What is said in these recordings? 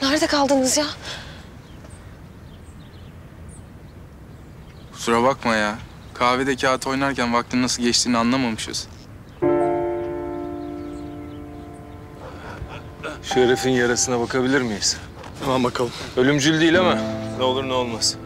Nerede kaldınız ya? Kusura bakma ya. Kahvede kağıt oynarken vaktin nasıl geçtiğini anlamamışız. Şu herifin yarasına bakabilir miyiz? Tamam bakalım. Ölümcül değil ama ne olur ne olmaz.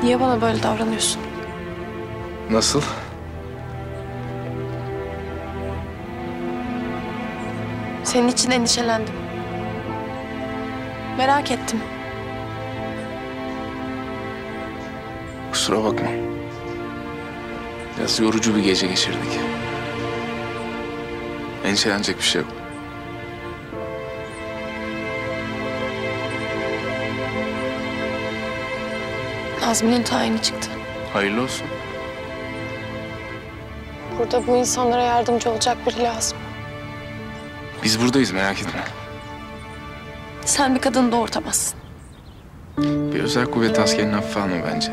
Niye bana böyle davranıyorsun? Nasıl? Senin için endişelendim. Merak ettim. Kusura bakma. Biraz yorucu bir gece geçirdik. Endişelenecek bir şey yok. Nazmi'nin tayini çıktı. Hayırlı olsun. Burada bu insanlara yardımcı olacak biri lazım. Biz buradayız, merak etme. Sen bir kadını doğurtamazsın. Bir özel kuvvet askerinin hafife alma bence.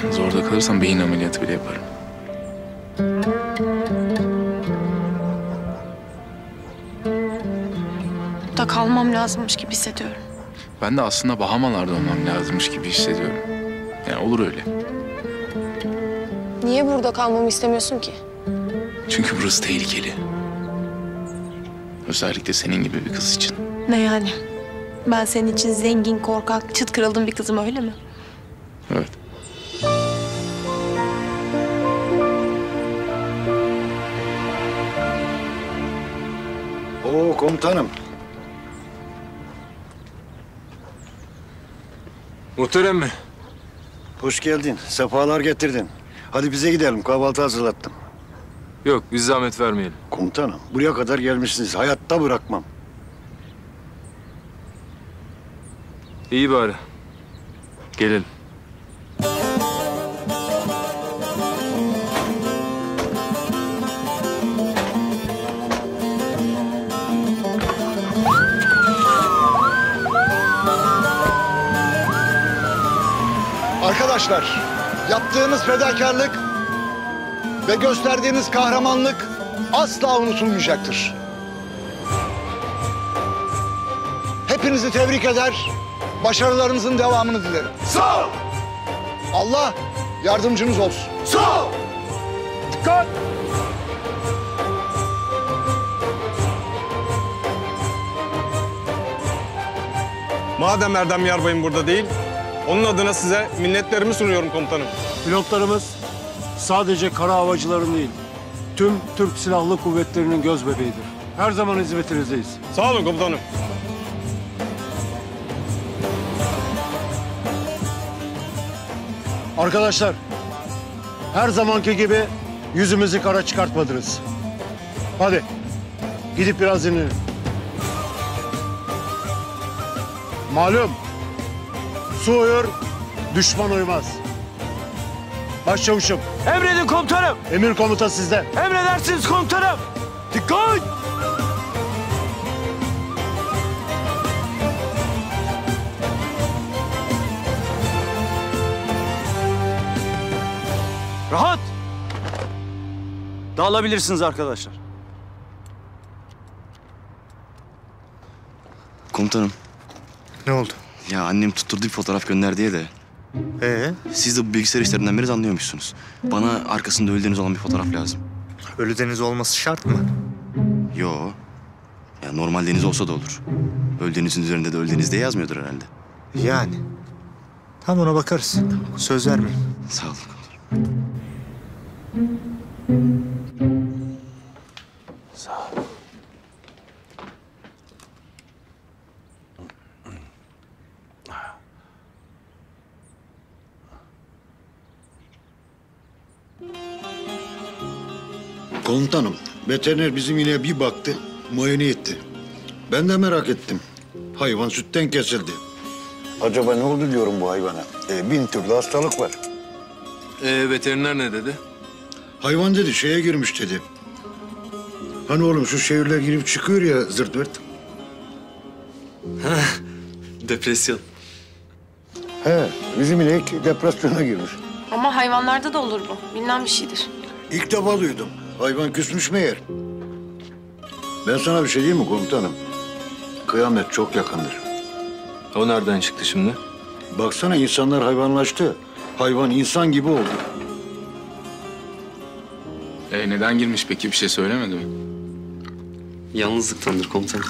Yalnız orada kalırsam beyin ameliyatı bile yaparım. Burada kalmam lazımmış gibi hissediyorum. Ben de aslında Bahamalarda olmam lazımmış gibi hissediyorum. Yani olur öyle. Niye burada kalmamı istemiyorsun ki? Çünkü burası tehlikeli. Özellikle senin gibi bir kız için. Ne yani? Ben senin için zengin, korkak, çıt kırıldığım bir kızım, öyle mi? Evet. Oo komutanım. Muhterem mi? Hoş geldin. Sefalar getirdin. Hadi bize gidelim. Kahvaltı hazırlattım. Yok, biz zahmet vermeyelim. Komutanım buraya kadar gelmişsiniz. Hayatta bırakmam. İyi bari. Gelelim. Arkadaşlar, yaptığınız fedakarlık ve gösterdiğiniz kahramanlık asla unutulmayacaktır. Hepinizi tebrik eder, başarılarınızın devamını dilerim. Sağ ol! Allah yardımcınız olsun. Sağ ol! Dikkat! Madem Erdem Yarbay'ım burada değil, onun adına size minnetlerimi sunuyorum komutanım. Pilotlarımız sadece kara havacıların değil, tüm Türk Silahlı Kuvvetleri'nin göz bebeğidir. Her zaman hizmetinizdeyiz. Sağ olun komutanım. Arkadaşlar, her zamanki gibi yüzümüzü kara çıkartmadınız. Hadi, gidip biraz dinlenin. Malum, su uyur, düşman uyumaz. Başçavuşum. Emredin komutanım. Emir komuta sizde. Emredersiniz komutanım. Dikkat! Rahat. Dağılabilirsiniz arkadaşlar. Komutanım. Ne oldu? Ya annem tutturdu bir fotoğraf gönder diye de. Siz de bu bilgisayar işlerinden beri anlıyormuşsunuz. Bana arkasında Ölüdeniz olan bir fotoğraf lazım. Ölüdeniz olması şart mı? Yo. Ya normal deniz olsa da olur. Ölüdeniz'in üzerinde de Ölüdeniz diye yazmıyordur herhalde. Yani. Tam ona bakarız. Söz vermeyin. Sağ olun komutanım. Komutanım, veteriner bizim ineğe bir baktı, muayene etti. Ben de merak ettim. Hayvan sütten kesildi. Acaba ne oldu diyorum bu hayvana? 1000 türlü hastalık var. Veteriner ne dedi? Hayvan dedi şeye girmiş dedi. Hani oğlum şu şehirler girip çıkıyor ya zırt pırt. Depresyon. He, bizim inek depresyona girmiş. Ama hayvanlarda da olur bu. Bilinen bir şeydir. İlk defa duydum. Hayvan küsmüş meğer. Ben sana bir şey diyeyim mi komutanım? Kıyamet çok yakındır. O nereden çıktı şimdi? Baksana insanlar hayvanlaştı. Hayvan insan gibi oldu. Neden girmiş peki? Bir şey söylemedi mi? Yalnızlıktandır komutanım.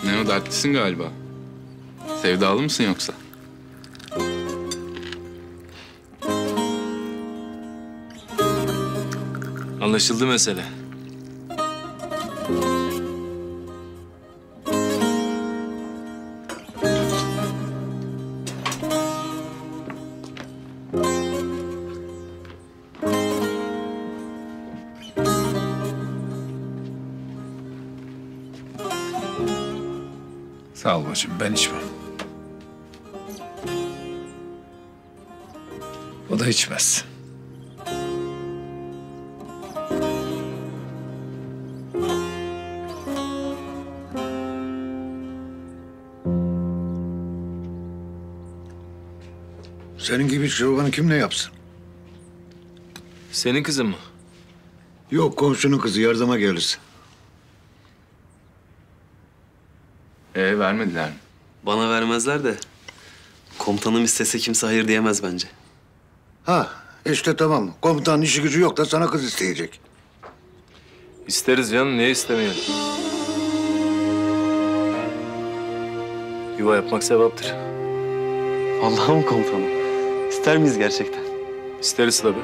Ne o, dertlisin galiba. Sevdalı mısın yoksa? Anlaşıldı mesele. Sağ ol bacım, ben içmem. O da içmez. Senin gibi çırpını kim ne yapsın? Senin kızın mı? Yok, komşunun kızı yardıma gelirsin. Vermediler mi? Bana vermezler de komutanım istese kimse hayır diyemez bence. Ha, işte tamam. Komutanın işi gücü yok da sana kız isteyecek. İsteriz canım, niye istemeyelim? Yuva yapmak sevaptır. Vallahi mı komutanım? İster miyiz gerçekten? İsteriz tabii.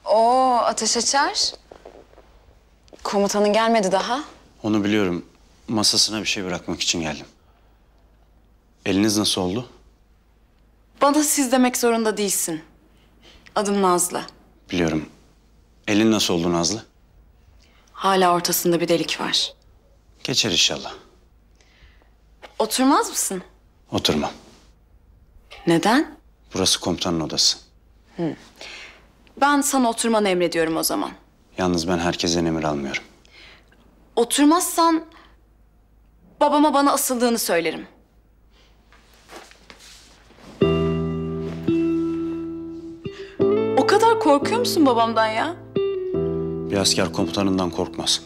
Oo, Ateş Açar. Komutanın gelmedi daha. Onu biliyorum. Masasına bir şey bırakmak için geldim. Eliniz nasıl oldu? Bana siz demek zorunda değilsin. Adım Nazlı. Biliyorum. Elin nasıl oldu Nazlı? Hala ortasında bir delik var. Geçer inşallah. Oturmaz mısın? Oturmam. Neden? Burası komutanın odası. Ben sana oturmanı emrediyorum o zaman. Yalnız ben herkesten emir almıyorum. Oturmazsan babama bana asıldığını söylerim. O kadar korkuyor musun babamdan ya? Bir asker komutanından korkmaz.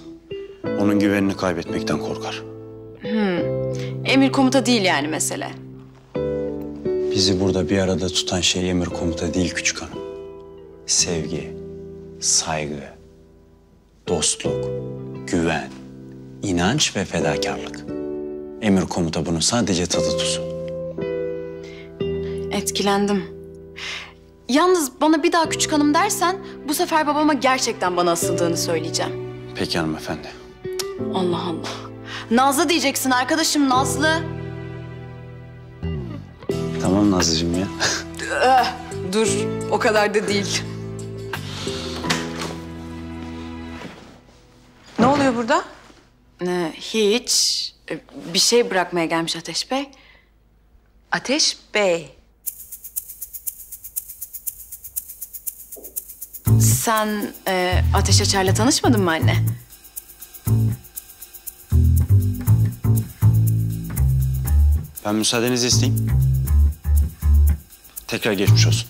Onun güvenini kaybetmekten korkar. Emir komuta değil yani mesele. Bizi burada bir arada tutan şey emir komuta değil küçük hanım. Sevgi, saygı, dostluk, güven, inanç ve fedakarlık. Emir komuta bunun sadece tadı tuzu. Etkilendim. Yalnız bana bir daha küçük hanım dersen bu sefer babama gerçekten bana asıldığını söyleyeceğim. Peki hanımefendi. Allah Allah. Nazlı diyeceksin arkadaşım, Nazlı. Tamam Nazlıcığım ya. Dur, o kadar da değil. Ne oluyor burada? Hiç. Bir şey bırakmaya gelmiş Ateş Bey. Ateş Bey. Sen Ateş Açar'la tanışmadın mı anne? Ben müsaadenizi isteyeyim. Tekrar geçmiş olsun.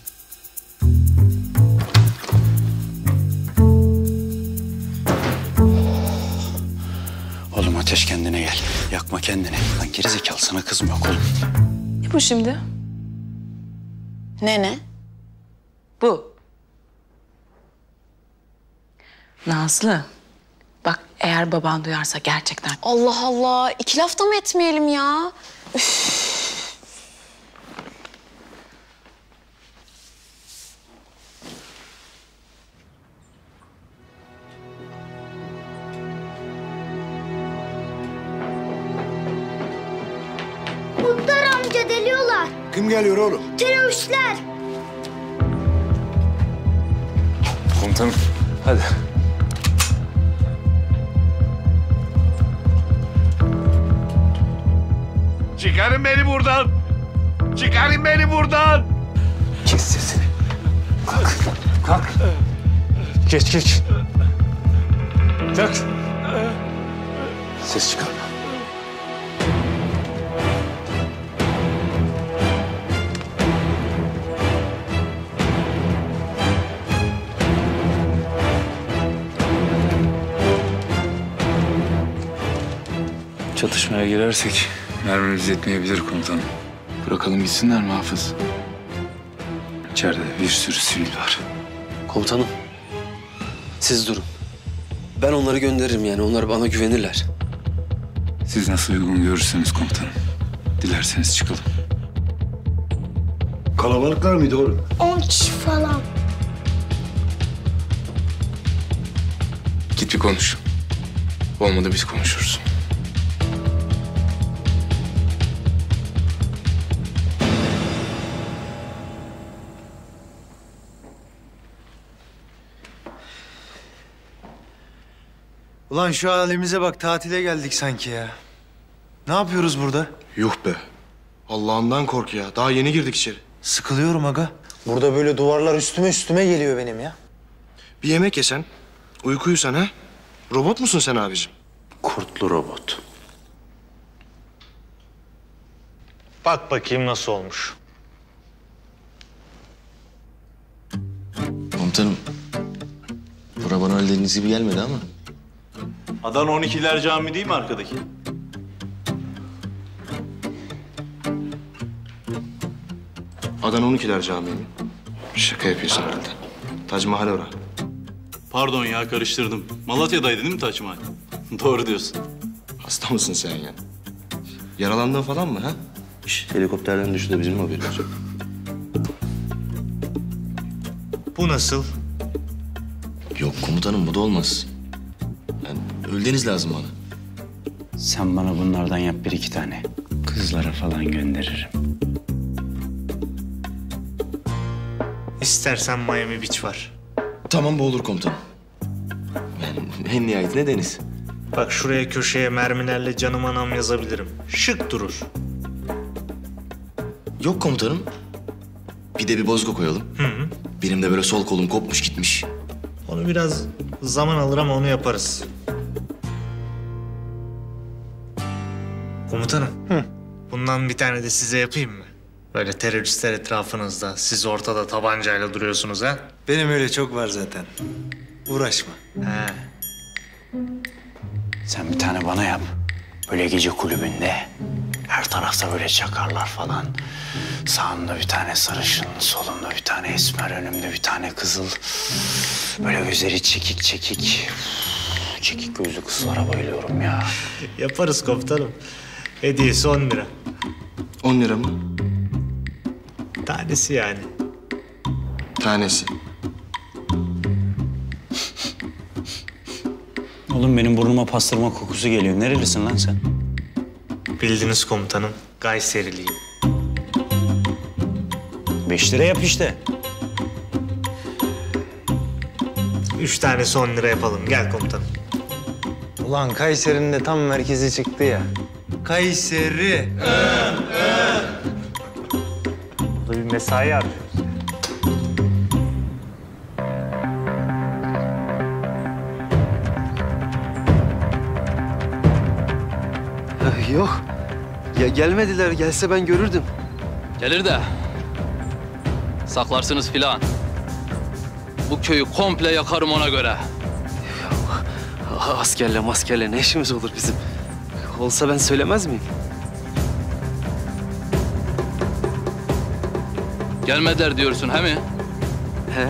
Oğlum Ateş kendine gel. Yakma kendini. Lan gerizekalı sana kızım yok oğlum. Ne bu şimdi? Ne? Bu. Nazlı. Bak eğer baban duyarsa gerçekten... Allah Allah, iki lafta mı etmeyelim ya? Kim geliyor oğlum? Teröristler. Komutanım hadi. Çıkarın beni buradan. Çıkarın beni buradan. Kes sesini. Kalk. Kalk. Geç. Kalk. Ses çıkarma. Çatışmaya girersek mermimiz yetmeyebilir komutanım. Bırakalım gitsinler mi Hafız? İçeride bir sürü sivil var. Komutanım, siz durun. Ben onları gönderirim yani, onlar bana güvenirler. Siz nasıl uygun görürseniz komutanım. Dilerseniz çıkalım. Kalabalıklar mıydı oğlum? 10 kişi falan. Git bir konuş. Olmadı biz konuşuruz. Ulan şu halimize bak, tatile geldik sanki ya. Ne yapıyoruz burada? Yuh be. Allah'ından kork ya. Daha yeni girdik içeri. Sıkılıyorum aga. Burada böyle duvarlar üstüme geliyor benim ya. Bir yemek yesen, uyku uyusan ha? Robot musun sen abicim? Kurtlu robot. Bak bakayım nasıl olmuş. Komutanım, bura bana öyle dediğiniz gibi gelmedi ama. Adana 12'ler Camii değil mi arkadaki? Adana 12'ler Camii mi? Şaka yapıyorsun herhalde. Tac Mahal ora. Pardon ya, karıştırdım. Malatya'daydı değil mi Taç Mahal? Doğru diyorsun. Hasta mısın sen ya? Yaralandın falan mı ha? Helikopterden düştü de bizim mi haberimiz yok? Bu nasıl? Yok komutanım, bu da olmaz. Yani öldeniz lazım bana. Sen bana bunlardan yap 1-2 tane. Kızlara falan gönderirim. İstersen Miami Beach var. Tamam, bu olur komutanım. Yani en nihayetinde deniz. Bak şuraya köşeye mermilerle canım anam yazabilirim. Şık durur. Yok komutanım. Bir de bir bozgu koyalım. Hı. Benim de böyle sol kolum kopmuş gitmiş. Onu biraz zaman alır ama onu yaparız. Komutanım. Bundan bir tane de size yapayım mı? Böyle teröristler etrafınızda, siz ortada tabancayla duruyorsunuz ha? Benim öyle çok var zaten. Uğraşma. He. Sen bir tane bana yap. Böyle gece kulübünde. Her tarafta böyle çakarlar falan. Sağımda bir tane sarışın, solumda bir tane esmer, önümde bir tane kızıl. Böyle gözleri çekik çekik. Çekik gözlü kızlara bayılıyorum ya. Yaparız komutanım. Hediyesi 10 lira. 10 lira mı? Tanesi yani. Tanesi. Oğlum benim burnuma pastırma kokusu geliyor. Nerelisin lan sen? Bildiniz komutanım. Gayseriliyim. 5 lira yap işte. 3 tanesi 10 lira yapalım. Gel komutanım. Ulan Kayseri'nin de tam merkezi çıktı ya. Kayseri. Burada bir mesai harcıyoruz. Yok. Ya gelmediler. Gelse ben görürdüm. Gelir de saklarsınız filan. Bu köyü komple yakarım ona göre. Askerle ne işimiz olur bizim? Olsa ben söylemez miyim? Gelmediler diyorsun he mi? He.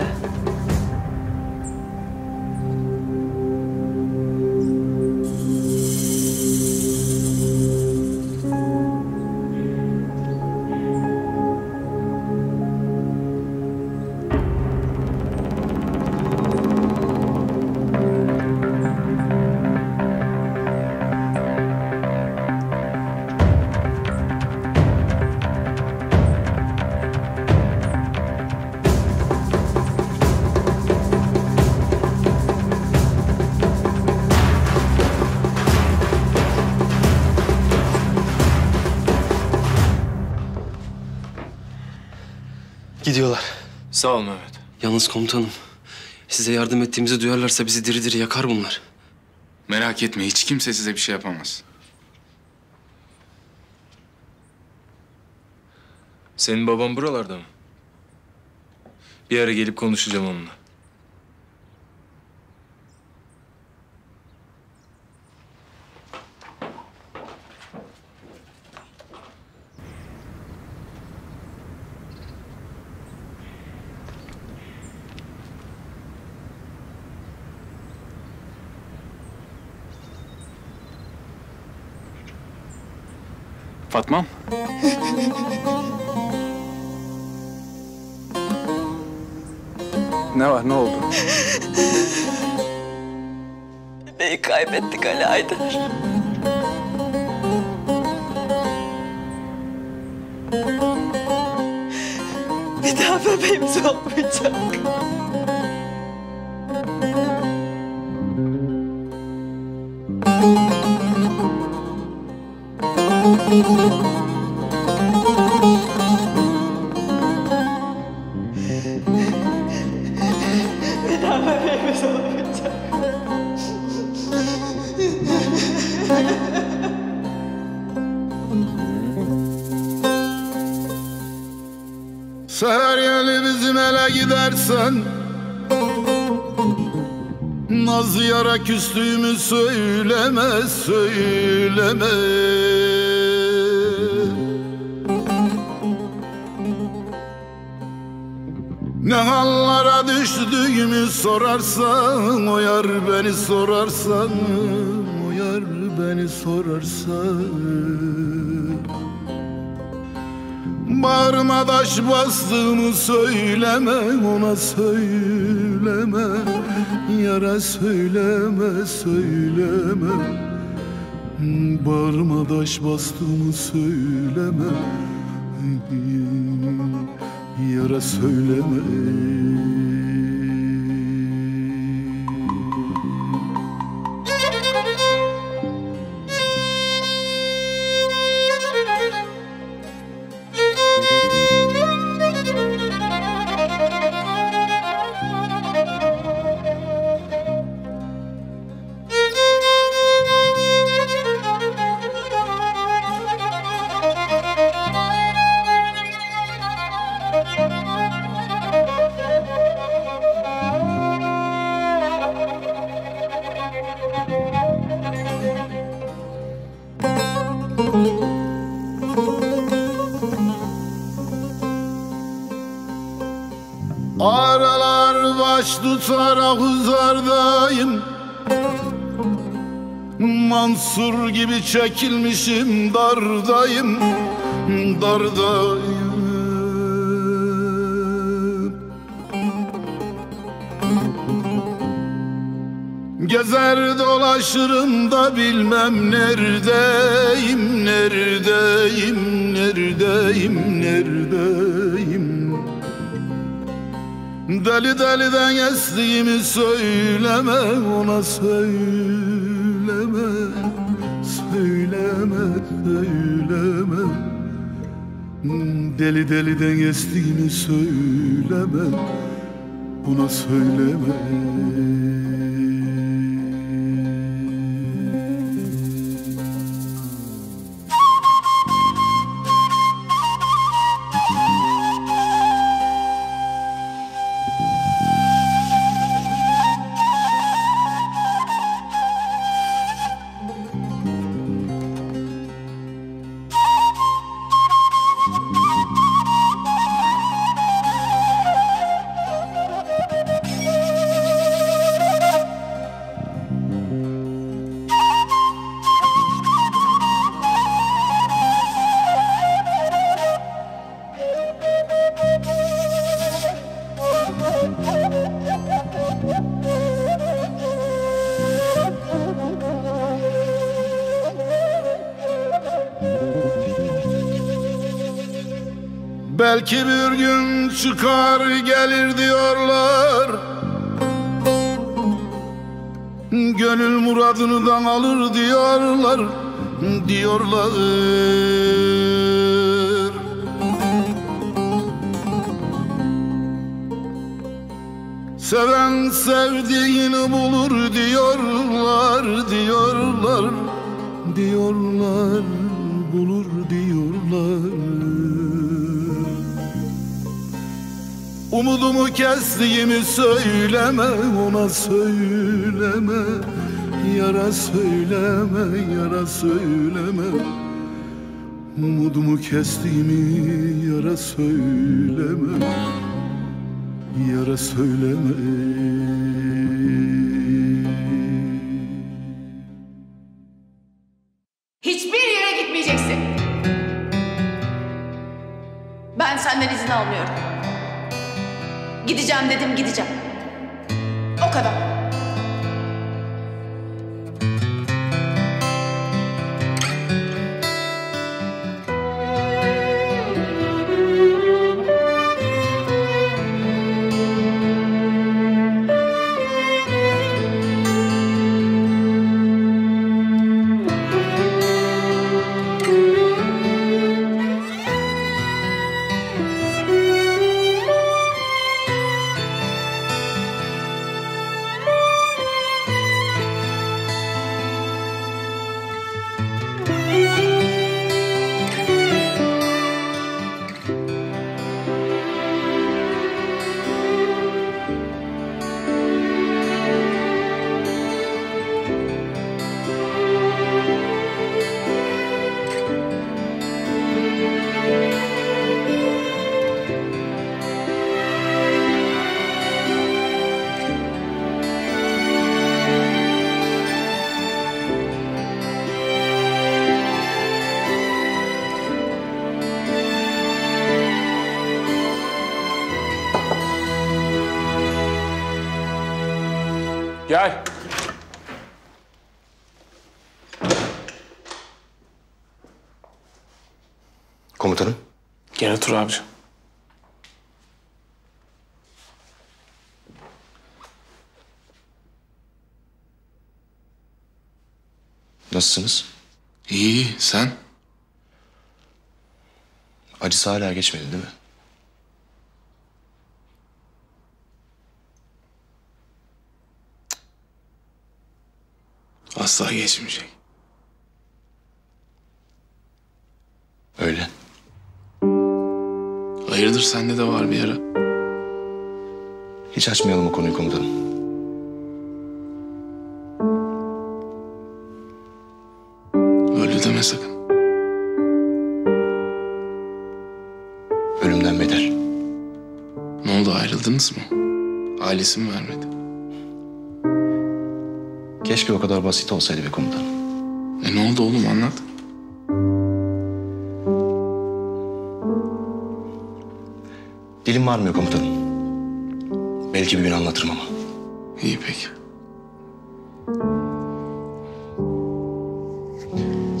Gidiyorlar. Sağ ol Mehmet. Yalnız komutanım, size yardım ettiğimizi duyarlarsa bizi diri diri yakar bunlar. Merak etme, hiç kimse size bir şey yapamaz. Senin baban buralarda mı? Bir ara gelip konuşacağım onunla. Fatmam. Ne var, ne oldu? Bebeği kaybettik Ali Aydar. Bir daha bebeğimiz olmayacak. Bir daha bebeğimiz olmayacak. Seher yeli bizim ele gidersen naz yara küstüğümü söyleme, söyleme. Ne hallara düştüğümü sorarsan, o yar beni sorarsan, o yar beni sorarsan. Bağrıma taş bastığımı söyleme, ona söyleme. Yara söyleme, söyleme. Bağrıma taş bastığımı söyleme. Yara söyleme. Aralar baş tutarak uzardayım, Mansur gibi çekilmişim dardayım, dardayım. Gezer dolaşırım da bilmem neredeyim, neredeyim, neredeyim, neredeyim. Deli deliden estiğimi söyleme, ona söyleme, söyleme, söyleme. Deli deliden estiğimi söyleme, ona söyleme. Belki bir gün çıkar gelir diyorlar, gönül muradından alır diyorlar, diyorlar. Seven sevdiğini bulur diyorlar, diyorlar, diyorlar, bulur diyorlar. Umudumu kestiğimi söyleme, ona söyleme. Yara söyleme, yara söyleme. Umudumu kestiğimi yara söyleme. Yara söyleme. Hiçbir yere gitmeyeceksin. Ben senden izin almıyorum. Gideceğim dedim, gideceğim. O kadar. Gel. Komutanım. Gel otur abiciğim. Nasılsınız? İyi, sen? Acısı hala geçmedi değil mi? Asla geçmeyecek. Öyle. Hayırdır, sende de var bir yara? Hiç açmayalım o konuyu komutanım. Öyle deme sakın. Ölümden beter. Ne oldu, ayrıldınız mı? Ailesi mi vermedi? Keşke o kadar basit olsaydı be komutanım. Ne oldu oğlum, anlat. Dilim varmıyor komutanım. Belki bir gün anlatırım ama. İyi peki.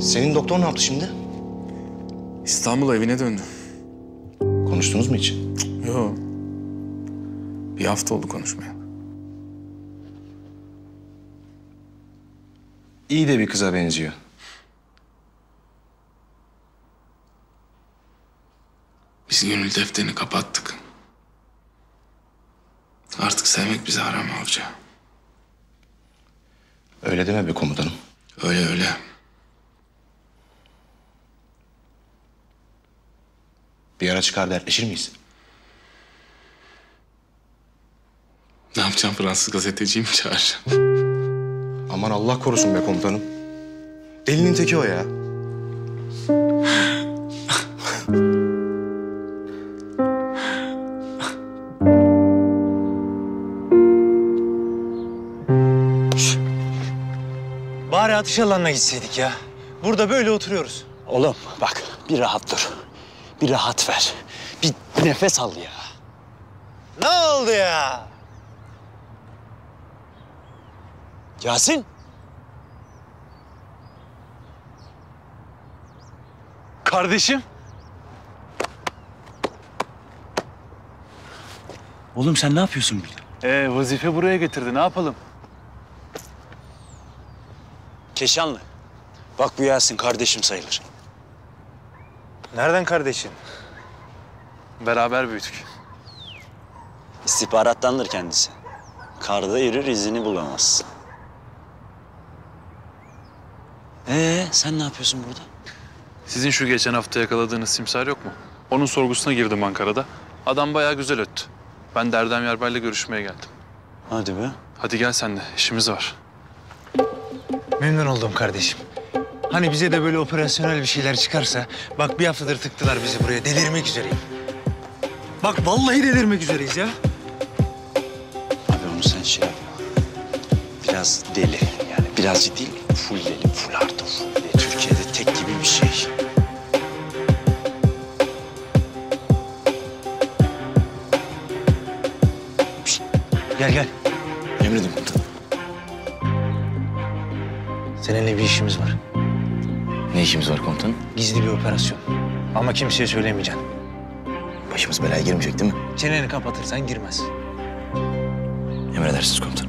Senin doktor ne yaptı şimdi? İstanbul'a evine döndü. Konuştunuz mu hiç? Yok. Bir hafta oldu konuşmaya. İyi de bir kıza benziyor. Biz gönül defterini kapattık. Artık sevmek bize haram avcı. Öyle deme be komutanım. Öyle öyle. Bir ara çıkar dertleşir miyiz? Ne yapacağım, Fransız gazeteciyi mi çağıracağım? Aman Allah korusun be komutanım. Delinin teki o ya. Bari atış alanına gitseydik ya. Burada böyle oturuyoruz. Oğlum bak bir rahat dur. Bir rahat ver. Bir nefes al ya. Ne oldu ya? Yasin. Kardeşim. Oğlum sen ne yapıyorsun burada? Vazife buraya getirdi. Ne yapalım? Keşanlı. Bak bu Yasin kardeşim sayılır. Nereden kardeşin? Beraber büyüdük. İstihbarattandır kendisi. Karda erir izini bulamazsın. Sen ne yapıyorsun burada? Sizin şu geçen hafta yakaladığınız simsar yok mu? Onun sorgusuna girdim Ankara'da. Adam bayağı güzel öttü. Ben de Erdem Yarbay'la görüşmeye geldim. Hadi be. Hadi gel sen de, işimiz var. Memnun oldum kardeşim. Hani bize de böyle operasyonel bir şeyler çıkarsa... Bak bir haftadır tıktılar bizi buraya. Delirmek üzereyim. Bak vallahi delirmek üzereyiz ya. Abi onu sen şey yap. Biraz deli. Yani birazcık değil, full deli, full artı full deli. Türkiye'de tek gibi bir şey. Gel gel. Emredin komutanım. Seninle bir işimiz var. Ne işimiz var komutanım? Gizli bir operasyon. Ama kimseye söylemeyeceksin. Başımız belaya girmeyecek değil mi? Çeneni kapatırsan girmez. Emredersiniz komutanım.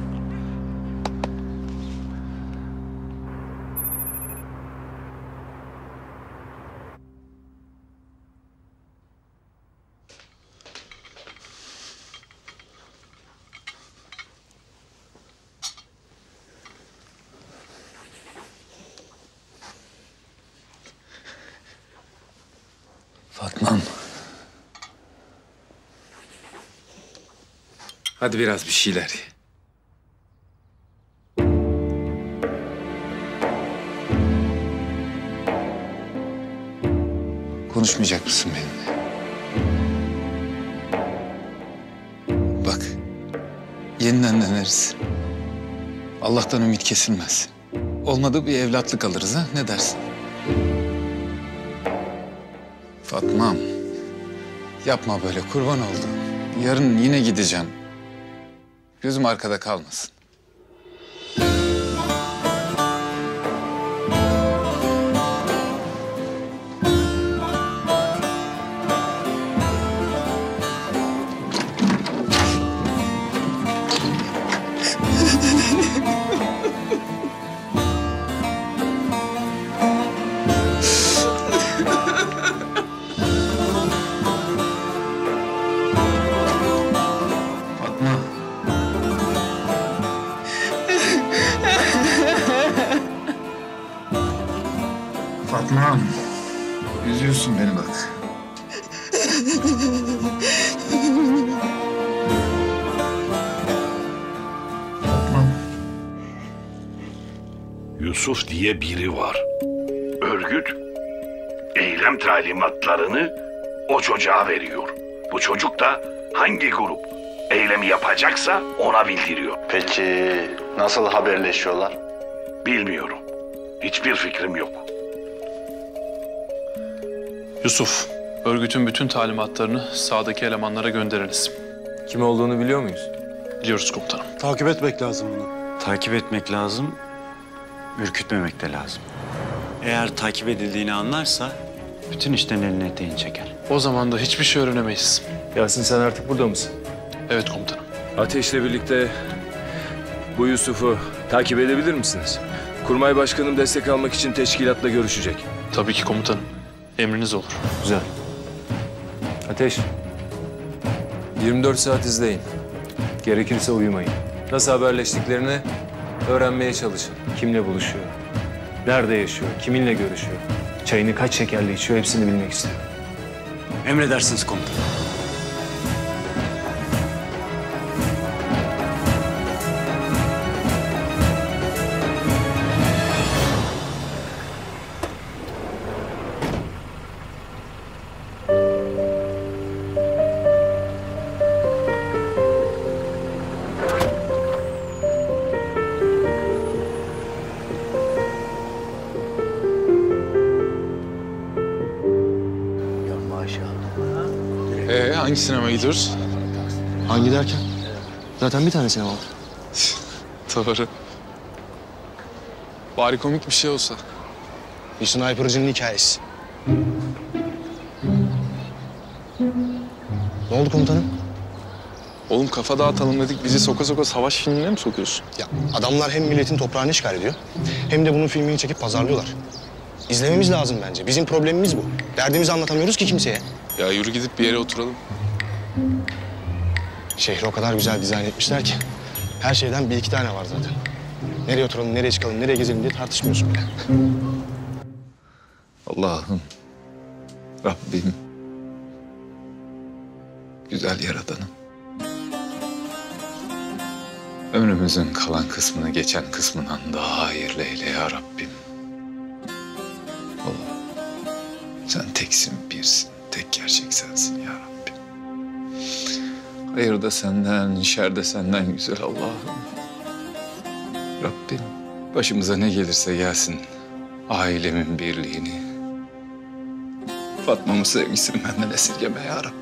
Fatma'm. Hadi biraz bir şeyler ye. Konuşmayacak mısın benimle? Bak, yeniden deneriz. Allah'tan ümit kesilmez. Olmadı bir evlatlık alırız ha, ne dersin? Fatma'm, yapma böyle, kurban oldum. Yarın yine gideceğim. Gözüm arkada kalmasın. Fatma'm, üzüyorsun beni bak. Yusuf diye biri var. Örgüt, eylem talimatlarını o çocuğa veriyor. Bu çocuk da hangi grup eylemi yapacaksa ona bildiriyor. Peki nasıl haberleşiyorlar? Bilmiyorum. Hiçbir fikrim yok. Yusuf, örgütün bütün talimatlarını sağdaki elemanlara gönderiniz. Kim olduğunu biliyor muyuz? Biliyoruz komutanım. Takip etmek lazım bunu. Takip etmek lazım, ürkütmemek de lazım. Eğer takip edildiğini anlarsa bütün işten eline eteğini çeker. O zaman da hiçbir şey öğrenemeyiz. Yasin sen artık burada mısın? Evet komutanım. Ateş'le birlikte bu Yusuf'u takip edebilir misiniz? Kurmay Başkanım destek almak için teşkilatla görüşecek. Tabii ki komutanım. Emriniz olur. Güzel. Ateş. 24 saat izleyin. Gerekirse uyumayın. Nasıl haberleştiklerini öğrenmeye çalışın. Kimle buluşuyor? Nerede yaşıyor? Kiminle görüşüyor? Çayını kaç şekerle içiyor? Hepsini bilmek istiyorum. Emredersiniz komutanım. Hangi sinemaya gidiyoruz? Hangi derken? Zaten bir tane sinema var. Doğru. Bari komik bir şey olsa. Bir sniper'cının hikayesi. Ne oldu komutanım? Oğlum kafa dağıtalım dedik, bizi soka soka savaş filmine mi sokuyorsun? Ya adamlar hem milletin toprağını işgal ediyor, hem de bunun filmini çekip pazarlıyorlar. İzlememiz lazım bence. Bizim problemimiz bu. Derdimizi anlatamıyoruz ki kimseye. Ya yürü gidip bir yere oturalım. Şehri o kadar güzel dizayn etmişler ki Her şeyden bir iki tane var zaten. Nereye oturalım, nereye çıkalım, nereye gezelim diye tartışmıyorsun bile. Allah'ım, Rabbim, güzel yaradanım. Ömrümüzün kalan kısmını geçen kısmından daha hayırlı eyle ya Rabbim. Allah'ım, sen teksin, birsin, tek gerçek sensin ya Rabbim. Hayır da senden, şer de senden güzel Allah'ım. Rabbim, başımıza ne gelirse gelsin, ailemin birliğini, Fatma'mın sevgisini benden esirgeme ya Rabbim.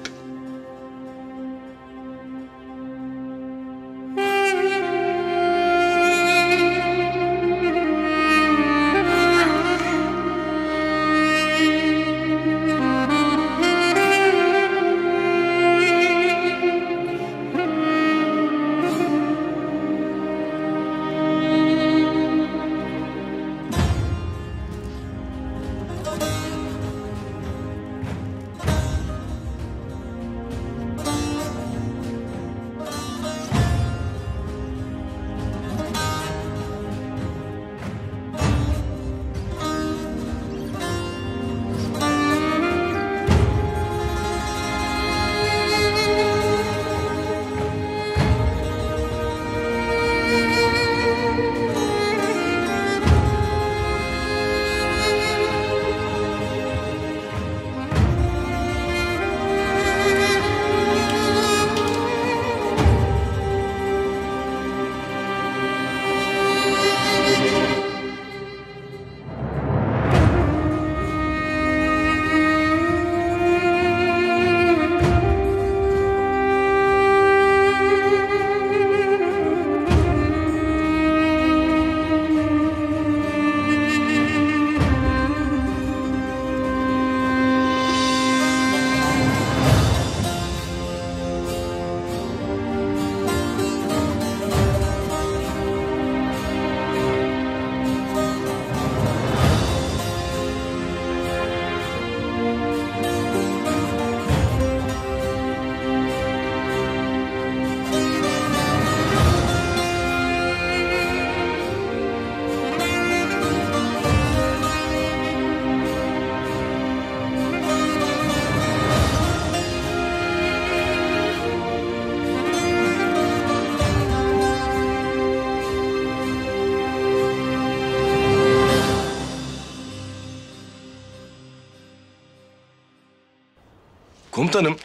Komutanım,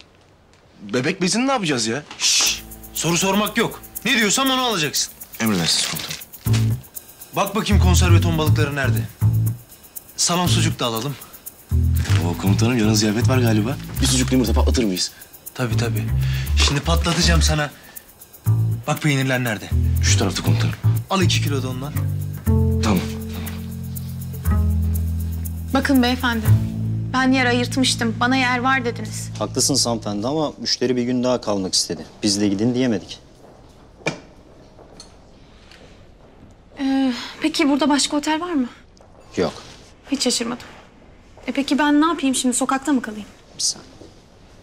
bebek bezini ne yapacağız ya? Soru sormak yok. Ne diyorsam onu alacaksın. Emredersiniz komutanım. Bak bakayım konserve ton balıkları nerede? Salam sucuk da alalım. Oo komutanım, yarın ziyafet var galiba. Bir sucuklu yumurta patlatır mıyız? Tabii tabii. Şimdi patlatacağım sana. Bak peynirler nerede? Şu tarafta komutanım. Al 2 kilo da ondan. Tamam. Bakın beyefendi, ben yer ayırtmıştım. Bana yer var dediniz. Haklısınız hanımefendi ama müşteri bir gün daha kalmak istedi. Biz de gidin diyemedik. Peki burada başka otel var mı? Yok. Hiç şaşırmadım. Peki ben ne yapayım şimdi? Sokakta mı kalayım? Bir saniye.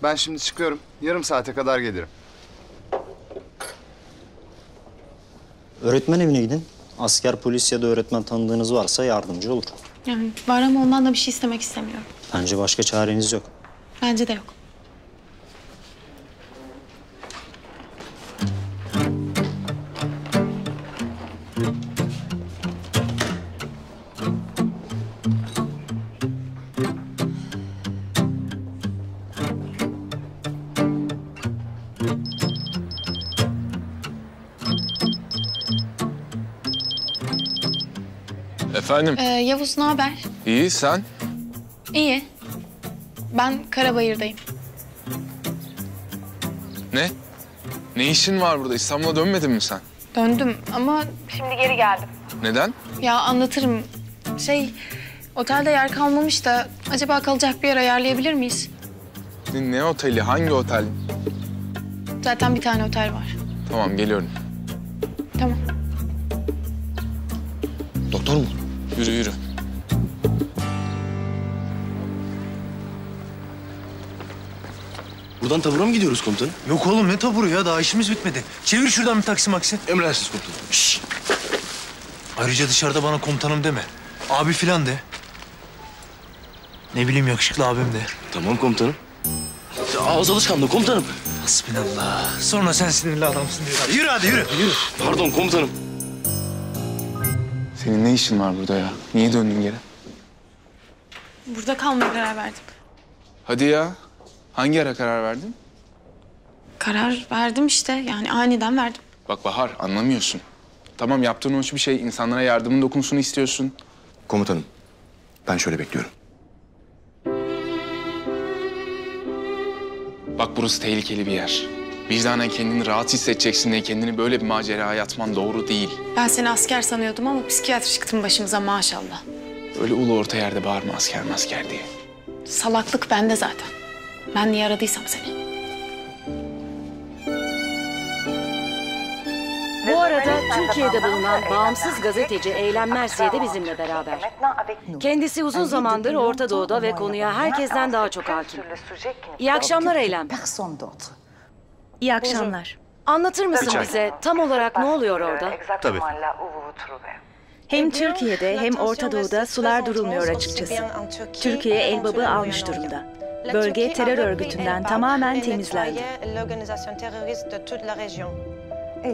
Ben şimdi çıkıyorum. Yarım saate kadar gelirim. Öğretmen evine gidin. Asker, polis ya da öğretmen tanıdığınız varsa yardımcı olur. Yani var ama ondan da bir şey istemek istemiyorum. Bence başka çareniz yok. Bence de yok. Efendim? Yavuz ne haber? İyi, sen? İyi. Ben Karabayır'dayım. Ne? Ne işin var burada? İstanbul'a dönmedin mi sen? Döndüm ama şimdi geri geldim. Neden? Ya anlatırım. Otelde yer kalmamış da acaba kalacak bir yer ayarlayabilir miyiz? Ne oteli? Hangi otel? Zaten bir tane otel var. Tamam, geliyorum. Tamam. Doktor mu? Yürü, yürü. buradan tabura mı gidiyoruz komutanım? Yok oğlum ne taburu ya? Daha işimiz bitmedi. Çevir şuradan bir taksi maksi. Emredersiniz komutanım. Şşş. Ayrıca dışarıda bana komutanım deme. Abi filan de. Ne bileyim yakışıklı abim de. Tamam komutanım. Ağız alışkanlığı komutanım. Hasbinallah. Sonra sen sinirli adamsın diyor. Yürü hadi yürü. Pardon komutanım. Senin ne işin var burada ya? Niye döndün geri? Burada kalmaya karar verdim. Hadi ya. Hangi ara karar verdin? Karar verdim işte. Yani aniden verdim. Bak Bahar, anlamıyorsun. Tamam, yaptığın hoş bir şey. İnsanlara yardımın dokunsunu istiyorsun. Komutanım, ben şöyle bekliyorum. Bak burası tehlikeli bir yer. Vicdanen kendini rahat hissedeceksin diye kendini böyle bir maceraya atman doğru değil. Ben seni asker sanıyordum ama psikiyatr çıktın başımıza maşallah. Öyle ulu orta yerde bağırma asker diye. Salaklık bende zaten. Ben niye aradıysam seni. Bu arada Türkiye'de bulunan bağımsız gazeteci Eylem Mersiye de bizimle beraber. Kendisi uzun zamandır Orta Doğu'da ve konuya herkesten daha çok hakim. İyi akşamlar Eylem. İyi akşamlar. Anlatır mısın bize tam olarak ne oluyor orada? Tabii. Hem Türkiye'de hem Orta Doğu'da sular durulmuyor açıkçası. Türkiye Elbap'ı almış durumda. Bölge terör örgütünden tamamen temizlendi.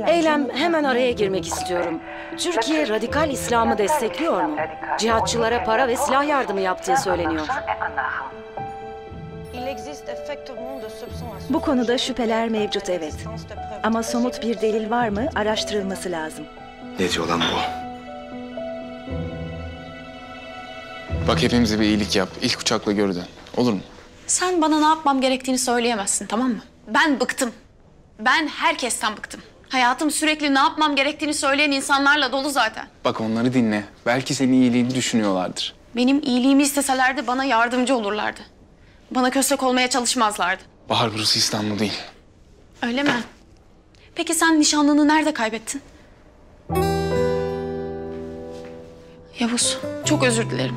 Eylem, hemen araya girmek istiyorum. Türkiye radikal İslam'ı destekliyor mu? Cihatçılara para ve silah yardımı yaptığı söyleniyor. Bu konuda şüpheler mevcut, evet. Ama somut bir delil var mı araştırılması lazım. Ne diyor lan bu? Bak hepimize bir iyilik yap. İlk uçakla geri dön. Olur mu? Sen bana ne yapmam gerektiğini söyleyemezsin, tamam mı? Ben bıktım. Ben herkesten bıktım. Hayatım sürekli ne yapmam gerektiğini söyleyen insanlarla dolu zaten. Bak onları dinle. Belki senin iyiliğini düşünüyorlardır. Benim iyiliğimi isteselerdi bana yardımcı olurlardı. Bana köstek olmaya çalışmazlardı. Bahar, burası İstanbul değil. Öyle mi? Peki sen nişanlını nerede kaybettin? Yavuz, çok özür dilerim.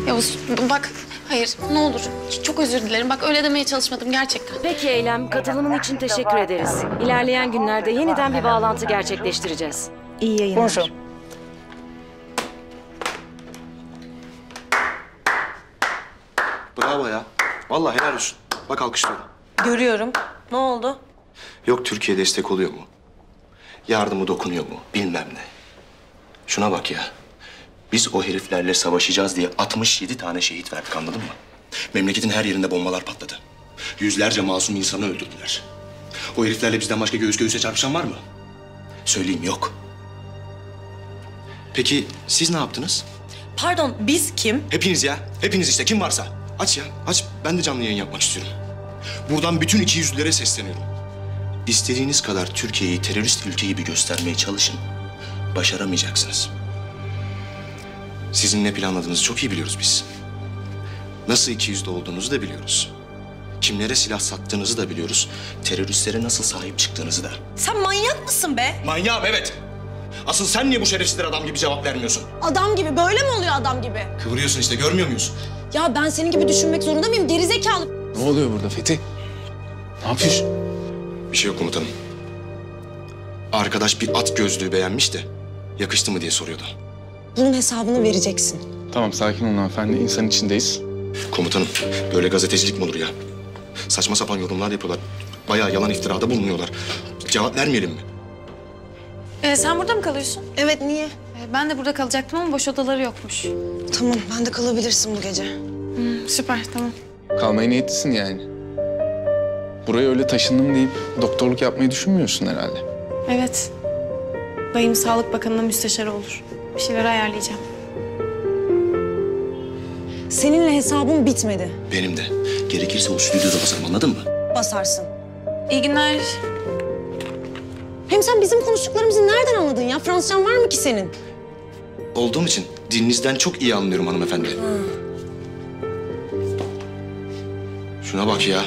Yavuz, bak, hayır, ne olur. Çok özür dilerim. Bak, öyle demeye çalışmadım gerçekten. Peki Eylem, katılımın için teşekkür ederiz. İlerleyen günlerde yeniden bir bağlantı gerçekleştireceğiz. İyi yayınlar. Bravo ya. Vallahi helal olsun. Bak alkışlıyorum. Görüyorum. Ne oldu? Yok Türkiye destek oluyor mu? Yardımı dokunuyor mu? Bilmem ne. Şuna bak ya. Biz o heriflerle savaşacağız diye 67 tane şehit verdik, anladın mı? Memleketin her yerinde bombalar patladı. Yüzlerce masum insanı öldürdüler. O heriflerle bizden başka göğüs göğüse çarpışan var mı? Söyleyeyim, yok. Peki siz ne yaptınız? Pardon, biz kim? Hepiniz ya. Hepiniz işte, kim varsa. Aç ya, aç. Ben de canlı yayın yapmak istiyorum. Buradan bütün ikiyüzlülere sesleniyorum. İstediğiniz kadar Türkiye'yi terörist ülke gibi göstermeye çalışın. Başaramayacaksınız. Sizin ne planladığınızı çok iyi biliyoruz biz. Nasıl ikiyüzlü olduğunuzu da biliyoruz. Kimlere silah sattığınızı da biliyoruz. Teröristlere nasıl sahip çıktığınızı da. Sen manyak mısın be? Manyağım, evet. Asıl sen niye bu şerefsizlere adam gibi cevap vermiyorsun? Adam gibi böyle mi oluyor adam gibi? Kıvırıyorsun işte, görmüyor muyuz? Ya ben senin gibi düşünmek zorunda mıyım? Gerizekalı. Ne oluyor burada Fethi? Ne yapıyorsun? Bir şey yok komutanım. Arkadaş bir at gözlüğü beğenmiş de yakıştı mı diye soruyordu. Bunun hesabını vereceksin. Tamam, sakin olun hanımefendi. İnsan içindeyiz. Komutanım, böyle gazetecilik mi olur ya? Saçma sapan yorumlar yapıyorlar. Bayağı yalan iftirada bulunuyorlar. Cevap vermeyelim mi? Sen burada mı kalıyorsun? Evet, niye? Ben de burada kalacaktım ama boş odaları yokmuş. Tamam, ben de kalabilirsin bu gece. Süper, tamam. Kalmaya niyetlisin yani. Buraya öyle taşındım deyip doktorluk yapmayı düşünmüyorsun herhalde. Evet. Dayım Sağlık Bakanı'na müsteşarı olur. Bir şeyler ayarlayacağım. Seninle hesabım bitmedi. Benim de. Gerekirse o stüdyoda basarım, anladın mı? Basarsın. İyi günler. Hem sen bizim konuştuklarımızı nereden anladın ya? Fransızcan var mı ki senin? Olduğum için dilinizden çok iyi anlıyorum hanımefendi. Şuna bak ya.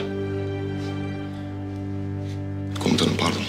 Komutanım pardon.